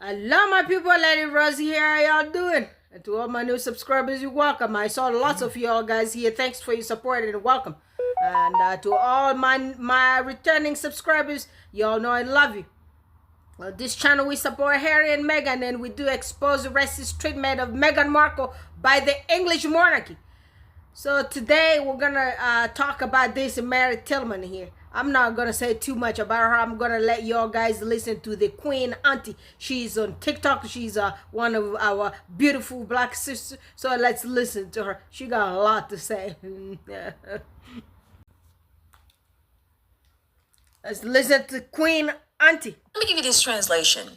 Hello, my people. Lady Rosie here. How y'all doing? And to all my new subscribers, you're welcome. I saw lots of y'all guys here. Thanks for your support and welcome. And to all my returning subscribers, y'all know I love you. This channel we support Harry and Meghan, and we do expose the racist treatment of Meghan Markle by the English monarchy. So today we're gonna talk about this Mary Tillman here. I'm not gonna say too much about her. I'm gonna let y'all guys listen to the Queen Auntie. She's on TikTok. She's one of our beautiful black sisters. So let's listen to her. She got a lot to say. Let's listen to Queen Auntie. Let me give you this translation.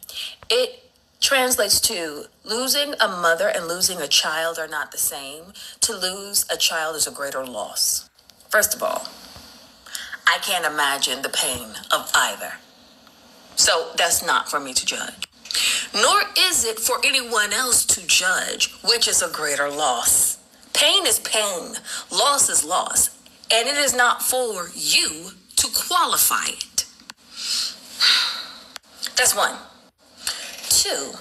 It translates to losing a mother and losing a child are not the same. To lose a child is a greater loss. First of all, I can't imagine the pain of either. So that's not for me to judge. Nor is it for anyone else to judge which is a greater loss. Pain is pain. Loss is loss. And it is not for you to qualify it. That's one. Two,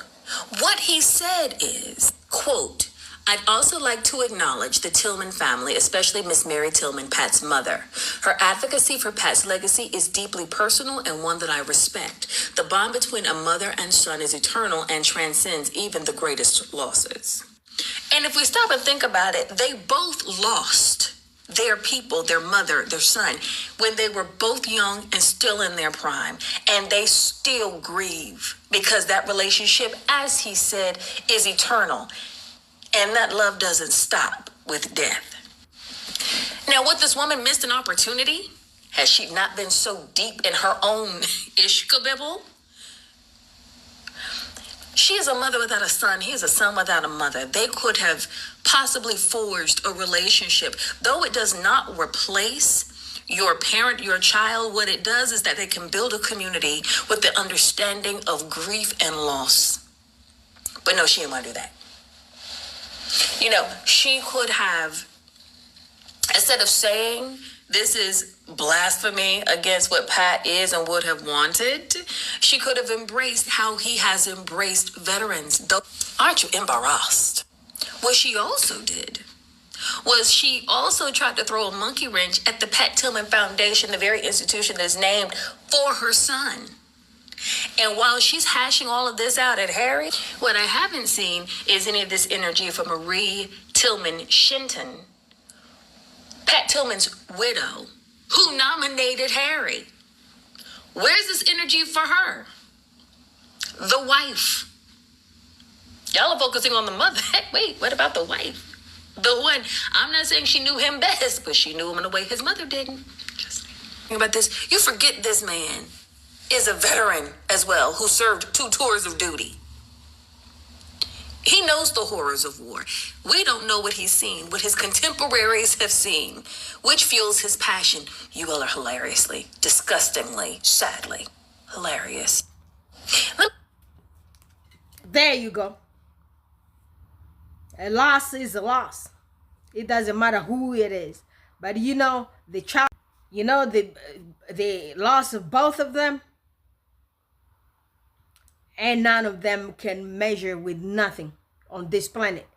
what he said is, quote, I'd also like to acknowledge the Tillman family, especially Miss Mary Tillman, Pat's mother. Her advocacy for Pat's legacy is deeply personal and one that I respect. The bond between a mother and son is eternal and transcends even the greatest losses. And if we stop and think about it, they both lost their people, their mother, their son, when they were both young and still in their prime. And they still grieve because that relationship, as he said, is eternal. And that love doesn't stop with death. Now, what this woman missed an opportunity? Has she not been so deep in her own ishkabibble? She is a mother without a son. He is a son without a mother. They could have possibly forged a relationship. Though it does not replace your parent, your child, what it does is that they can build a community with the understanding of grief and loss. But no, she didn't want to do that. You know, she could have, instead of saying this is blasphemy against what Pat is and would have wanted, she could have embraced how he has embraced veterans. Aren't you embarrassed? What she also did was she also tried to throw a monkey wrench at the Pat Tillman Foundation, the very institution that is named for her son. And while she's hashing all of this out at Harry, what I haven't seen is any of this energy from Marie Tillman Shinton, Pat Tillman's widow, who nominated Harry. Where's this energy for her? The wife. Y'all are focusing on the mother. Wait, what about the wife? The one, I'm not saying she knew him best, but she knew him in a way his mother didn't. Just think about this. You forget this man is a veteran as well who served 2 tours of duty. He knows the horrors of war. We don't know what he's seen, what his contemporaries have seen, which fuels his passion. You all are hilariously, disgustingly, sadly hilarious. There you go. A loss is a loss. It doesn't matter who it is. But you know, the child, you know, the loss of both of them, and none of them can measure with nothing on this planet.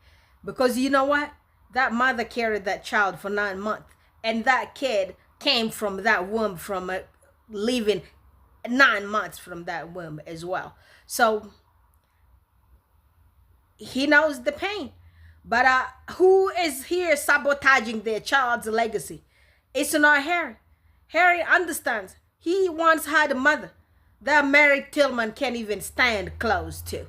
Because you know what? That mother carried that child for 9 months. And that kid came from that womb, from living 9 months from that womb as well. So he knows the pain. But who is here sabotaging their child's legacy? It's not Harry. Harry understands. He once had a mother that Mary Tillman can't even stand close to.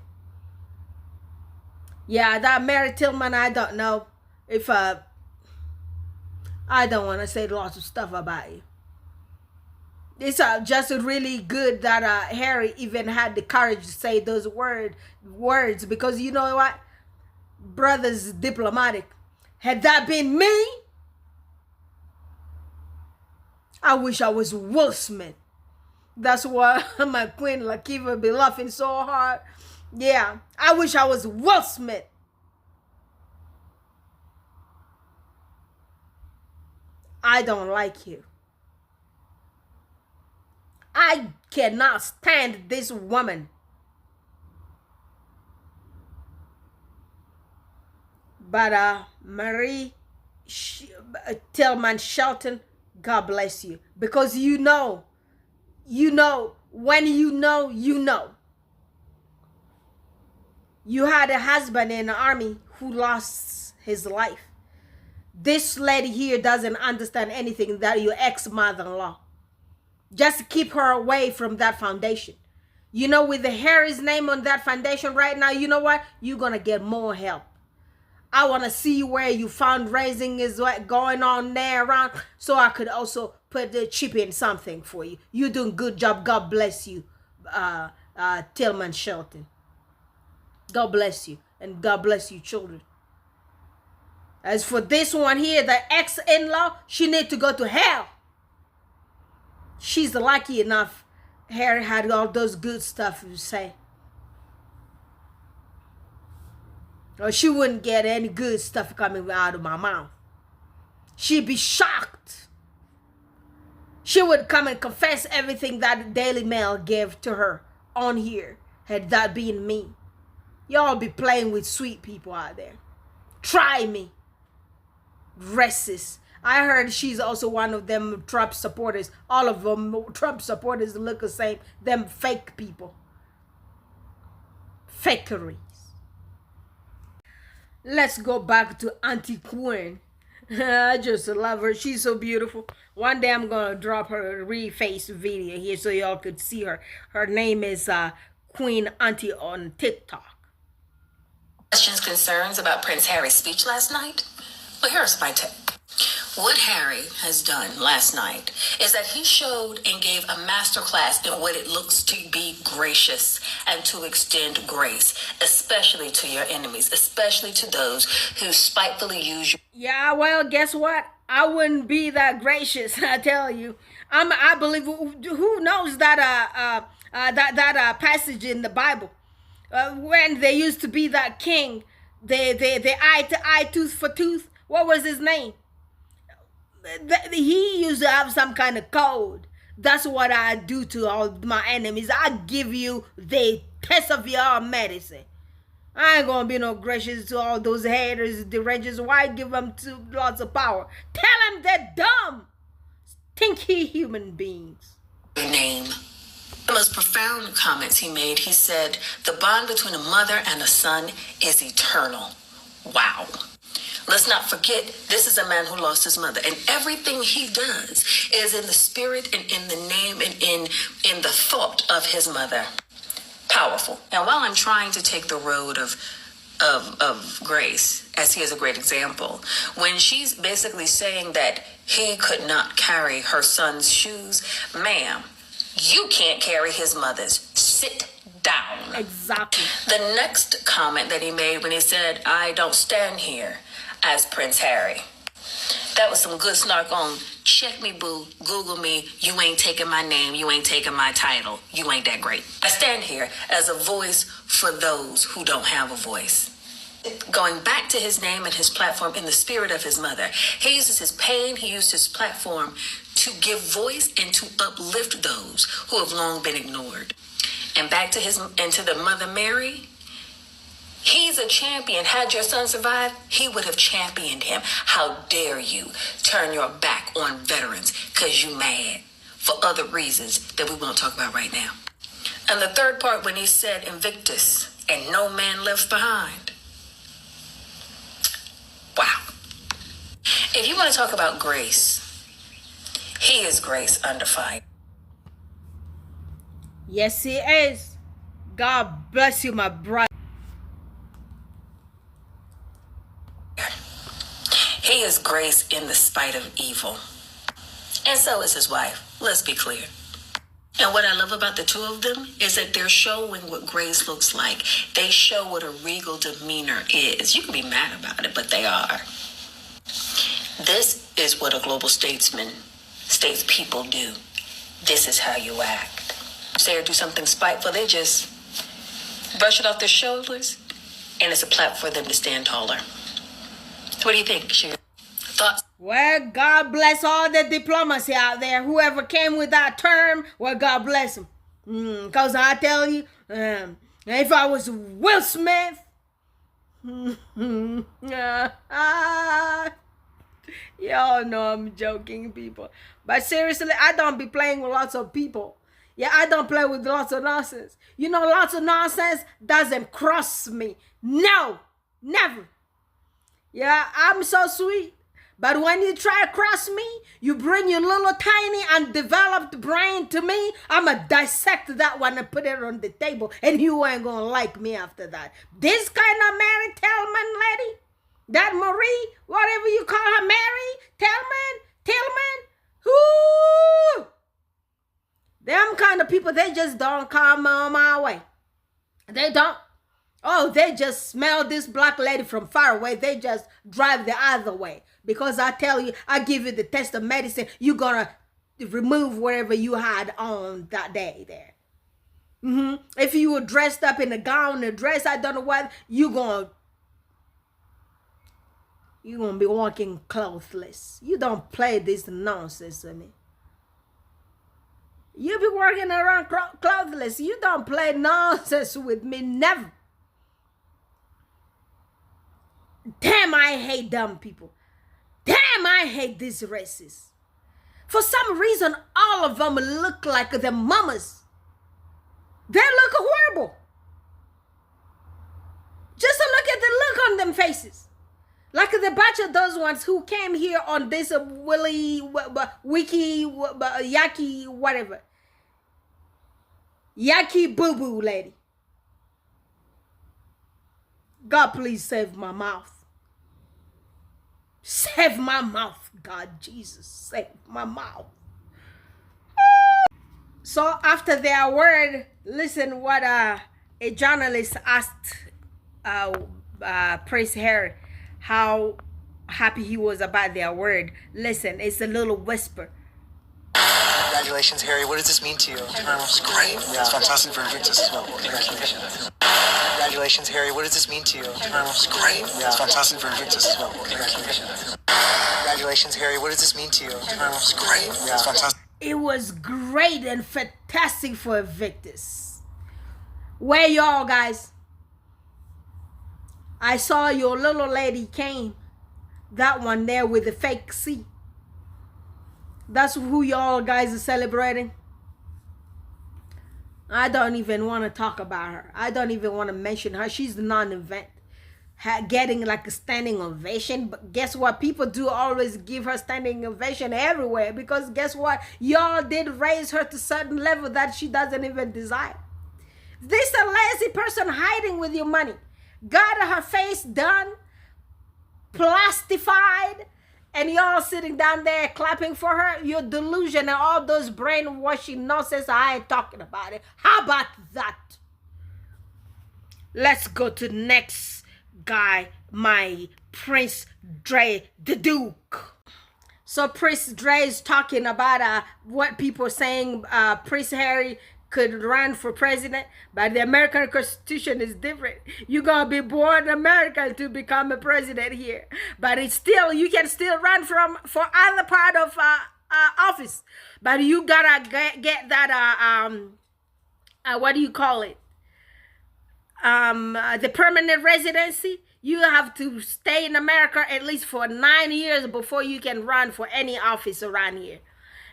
Yeah, that Mary Tillman, I don't know if I don't want to say lots of stuff about you. It's just really good that Harry even had the courage to say those words, because you know what? Brothers diplomatic. Had that been me, I wish I was Will Smith. That's why my queen Lakiva be laughing so hard. Yeah, I wish I was Will Smith. I don't like you. I cannot stand this woman. But Marie Tillman Shelton, God bless you. Because you know, when you know, you know. You had a husband in the army who lost his life. This lady here doesn't understand anything that your ex-mother-in-law. Just keep her away from that foundation. You know, with the Harry's name on that foundation right now, you know what? You're going to get more help. I want to see where you fundraising is going on there around, so I could also put the chip in something for you. You're doing a good job. God bless you, Tillman Shelton. God bless you, and God bless you, children. As for this one here, the ex-in-law, she need to go to hell. She's lucky enough Harry had all those good stuff to say. Or she wouldn't get any good stuff coming out of my mouth. She'd be shocked. She would come and confess everything that the Daily Mail gave to her on here, had that been me. Y'all be playing with sweet people out there. Try me. Racist. I heard she's also one of them Trump supporters. All of them Trump supporters look the same. Them fake people. Fakery. Let's go back to Auntie Queen. I just love her. She's so beautiful. One day I'm going to drop her reface video here so y'all could see her. Her name is Queen Auntie on TikTok. Questions, concerns about Prince Harry's speech last night? Well, here's my take. What Harry has done last night is that he showed and gave a masterclass in what it looks to be gracious and to extend grace, especially to your enemies, especially to those who spitefully use you. Yeah, well, guess what? I wouldn't be that gracious, I tell you. I believe, who knows that passage in the Bible when there used to be that king, the eye to eye, tooth for tooth. What was his name? He used to have some kind of code. That's what I do to all my enemies. I give you the test of your medicine. I ain't gonna be no gracious to all those haters, the rangers. Why give them lots of power? Tell them they're dumb, stinky human beings. Name. The most profound comments he made, he said, the bond between a mother and a son is eternal. Wow. Let's not forget, this is a man who lost his mother, and everything he does is in the spirit and in the name and in the thought of his mother. Powerful. And while I'm trying to take the road of grace, as he is a great example, when she's basically saying that he could not carry her son's shoes, ma'am, you can't carry his mother's. Sit down. Exactly. The next comment that he made when he said, I don't stand here as Prince Harry. That was some good snark on, check me, boo, Google me, you ain't taking my name, you ain't taking my title, you ain't that great. I stand here as a voice for those who don't have a voice. Going back to his name and his platform in the spirit of his mother, he uses his pain, he used his platform to give voice and to uplift those who have long been ignored. And back to the Mother Mary, he's a champion. Had your son survived, he would have championed him. How dare you turn your back on veterans because you mad for other reasons that we won't talk about right now. And the third part, when he said Invictus and no man left behind. Wow. If you want to talk about grace, he is grace under fire. Yes, he is. God bless you, my brother. He is grace in the spite of evil. And so is his wife. Let's be clear. And what I love about the two of them is that they're showing what grace looks like. They show what a regal demeanor is. You can be mad about it, but they are. This is what a global statespeople do. This is how you act. Say or do something spiteful, they just brush it off their shoulders, and it's a platform for them to stand taller. What do you think, Sugar? Thoughts? Well, God bless all the diplomacy out there. Whoever came with that term, well, God bless them. Because I tell you, if I was Will Smith, Y'all know I'm joking, people. But seriously, I don't be playing with lots of people. Yeah, I don't play with lots of nonsense. You know, lots of nonsense doesn't cross me. No, never. Yeah, I'm so sweet. But when you try to cross me, you bring your little tiny undeveloped brain to me, I'ma dissect that one and put it on the table, and you ain't gonna like me after that. This kind of Mary Tillman lady, that Marie, whatever you call her, Mary Tillman, whoo! Them kind of people, they just don't come on my way. They don't. Oh, they just smell this black lady from far away. They just drive the other way. Because I tell you, I give you the test of medicine, you're going to remove whatever you had on that day there. If you were dressed up in a gown, a dress, I don't know what, you're going to be walking clothless. You don't play this nonsense with me. You be walking around clothless. You don't play nonsense with me, never. Damn, I hate dumb people. Damn, I hate these races. For some reason, all of them look like their mamas. They look horrible. Just look at the look on them faces. Like the batch of those ones who came here on this wiki, yaki, whatever. Yaki boo-boo lady. God, please save my mouth. Save my mouth, God, Jesus, save my mouth. So after their award, listen what a journalist asked Prince Harry how happy he was about their award. Listen, it's a little whisper. Congratulations, Harry. What does this mean to you? It's great. Yeah, it's fantastic for Invictus as well. Congratulations. Congratulations, Harry. What does this mean to you? It's great. Yeah, it's fantastic for Invictus as well. Congratulations. Congratulations, Harry. What does this mean to you? It's great. Yeah, it's fantastic. It was great and fantastic for Invictus. Where y'all guys? I saw your little lady came. That one there with the fake C. That's who y'all guys are celebrating. I don't even want to talk about her. I don't even want to mention her. She's the non-event. Getting like a standing ovation. But guess what? People do always give her standing ovation everywhere. Because guess what? Y'all did raise her to a certain level that she doesn't even desire. This a lazy person hiding with your money. Got her face done. Plastified. And y'all sitting down there clapping for her, your delusion and all those brainwashing nonsense, I ain't talking about it. How about that? Let's go to the next guy, my Prince Dre, the Duke. So Prince Dre is talking about what people are saying Prince Harry could run for president, but the American Constitution is different. You're gonna be born American to become a president here, but it's still, you can still run for other part of office, but you gotta get that what do you call it, the permanent residency. You have to stay in America at least for 9 years before you can run for any office around here.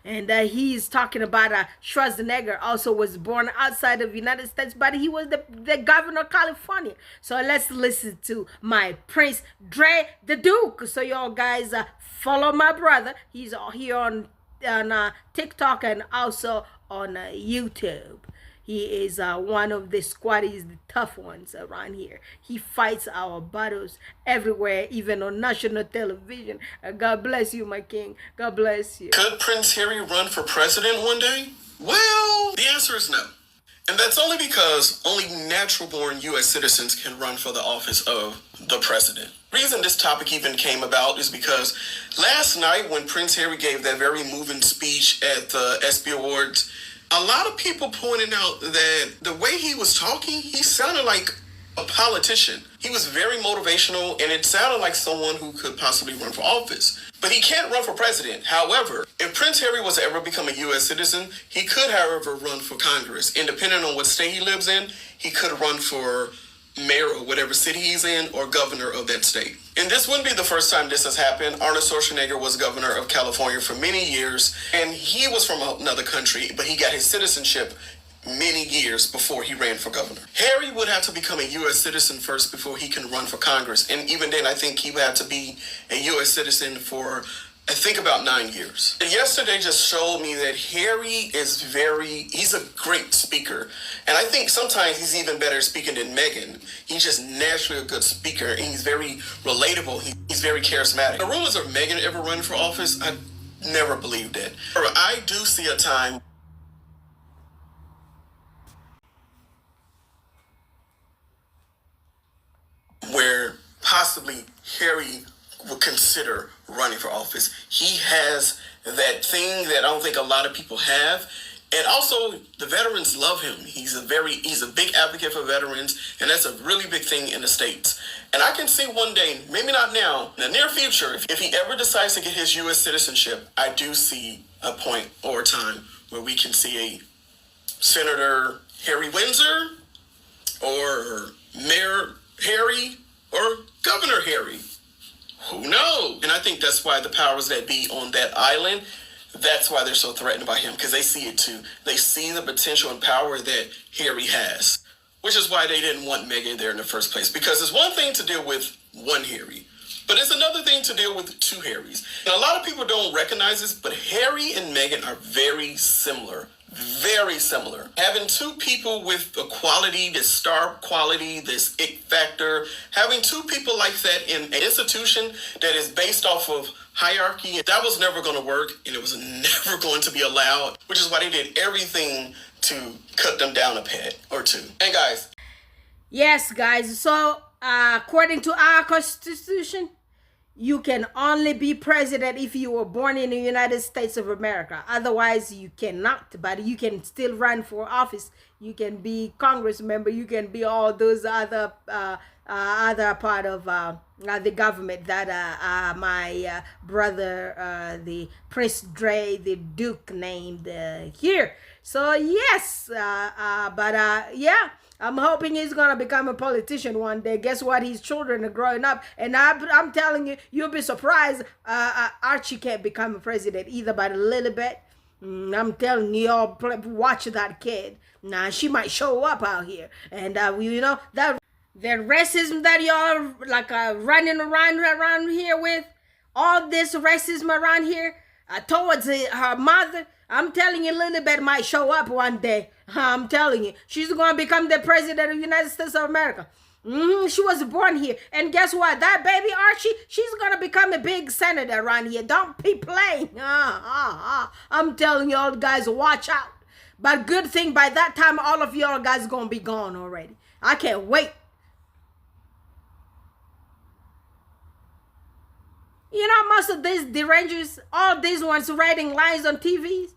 And he's talking about Schwarzenegger also was born outside of the United States, but he was the governor of California. So let's listen to my Prince Dre, the Duke. So y'all guys follow my brother. He's all here on TikTok and also on YouTube. He is one of the squaddies, the tough ones around here. He fights our battles everywhere, even on national television. God bless you, my king. God bless you. Could Prince Harry run for president one day? Well, the answer is no. And that's only because only natural-born U.S. citizens can run for the office of the president. The reason this topic even came about is because last night when Prince Harry gave that very moving speech at the ESPY Awards, a lot of people pointed out that the way he was talking, he sounded like a politician. He was very motivational, and it sounded like someone who could possibly run for office. But he can't run for president. However, if Prince Harry was to ever become a U.S. citizen, he could, however, run for Congress. And depending on what state he lives in, he could run for mayor of whatever city he's in or governor of that state. And this wouldn't be the first time this has happened. Arnold Schwarzenegger was governor of California for many years, and he was from another country, but he got his citizenship many years before he ran for governor. Harry would have to become a U.S. citizen first before he can run for Congress. And even then, I think he would have to be a U.S. citizen for, I think, about 9 years. And yesterday just showed me that Harry he's a great speaker. And I think sometimes he's even better at speaking than Meghan. He's just naturally a good speaker, and he's very relatable. He's very charismatic. The rumors of Meghan ever running for office, I never believed that. I do see a time where possibly Harry would consider running for office. He has that thing that I don't think a lot of people have. And also, the veterans love him. He's a big advocate for veterans, and that's a really big thing in the States. And I can see one day, maybe not now, in the near future, if he ever decides to get his U.S. citizenship, I do see a point or a time where we can see a Senator Harry Windsor or Mayor Harry or Governor Harry. Who knows? And I think that's why the powers that be on that island, that's why they're so threatened by him, because they see it too. They see the potential and power that Harry has, which is why they didn't want Meghan there in the first place. Because it's one thing to deal with one Harry, but it's another thing to deal with two Harrys. And a lot of people don't recognize this, but Harry and Meghan are very similar. Very similar. Having two people with the quality, this star quality, this it factor, having two people like that in an institution that is based off of hierarchy, that was never going to work, and it was never going to be allowed, which is why they did everything to cut them down a peg or two. And guys. Yes, guys. So, according to our Constitution, you can only be president if you were born in the United States of America. Otherwise, you cannot. But you can still run for office. You can be Congress member. You can be all those other part of the government that my brother, the Prince Dre, the Duke, named here. So yes, yeah. I'm hoping he's going to become a politician one day. Guess what? His children are growing up. And I'm telling you, you'll be surprised. Archie can't become a president either, but a little bit. I'm telling you, all watch that kid. Now, she might show up out here. And, you know, that the racism that y'all like running around here with, all this racism around here towards her mother, I'm telling you, little bit might show up one day. I'm telling you, she's going to become the president of the United States of America. She was born here. And guess what? That baby Archie, she's going to become a big senator around here. Don't be playing. I'm telling y'all guys, watch out. But good thing, by that time, all of y'all guys going to be gone already. I can't wait. You know, most of these derangers, all these ones writing lines on TVs,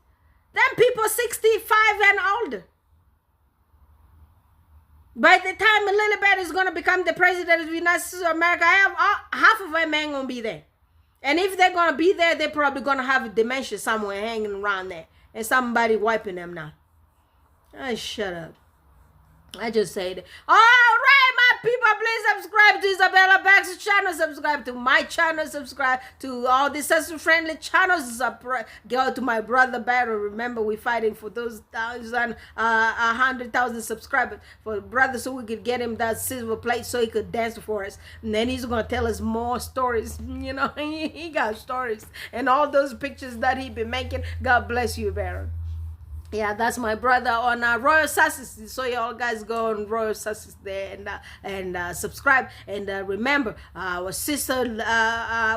them people 65 and older. By the time a little bit is going to become the president of the United States of America, half of them ain't going to be there. And if they're going to be there, they're probably going to have a dementia somewhere hanging around there. And somebody wiping them now. Shut up. I just said it. All right, my people, please subscribe to Isabella Baxter's channel. Subscribe to my channel. Subscribe to all the sister-friendly channels. Go to my brother Barry. Remember, we're fighting for those 100,000 subscribers for brother, so we could get him that silver plate so he could dance for us. And then he's going to tell us more stories. You know, he got stories. And all those pictures that he been making, God bless you, Barry. Yeah, that's my brother on Royal Sussex. So y'all guys go on Royal Sussex there and subscribe. And remember, our sister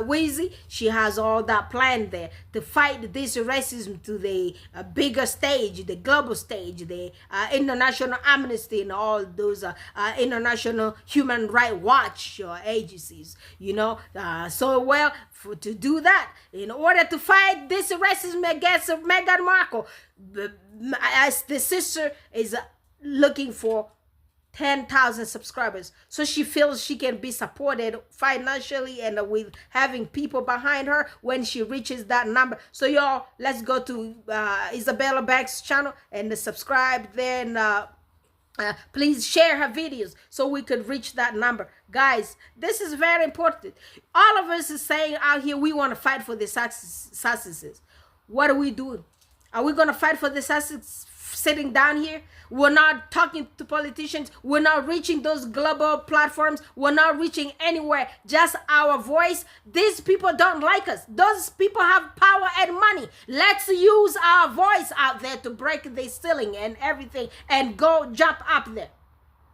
Weezy, she has all that plan there to fight this racism to the bigger stage, the global stage, the international amnesty and all those international human rights watch agencies. You know, to do that, in order to fight this racism against Meghan Markle, as the sister is looking for 10,000 subscribers, so she feels she can be supported financially and with having people behind her when she reaches that number. So y'all, let's go to Isabella Banks' channel and subscribe there Please share her videos so we could reach that number. Guys, this is very important. All of us is saying out here we want to fight for the successes. What are we doing? Are we going to fight for the success sitting down here? We're not talking to politicians. We're not reaching those global platforms. We're not reaching anywhere. Just our voice. These people don't like us. Those people have power and money. Let's use our voice out there to break the ceiling and everything and go jump up there.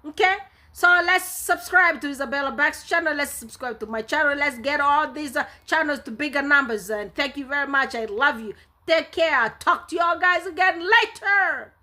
Okay? So let's subscribe to Isabella Back's channel. Let's subscribe to my channel. Let's get all these channels to bigger numbers. And thank you very much. I love you. Take care. I'll talk to y'all guys again later.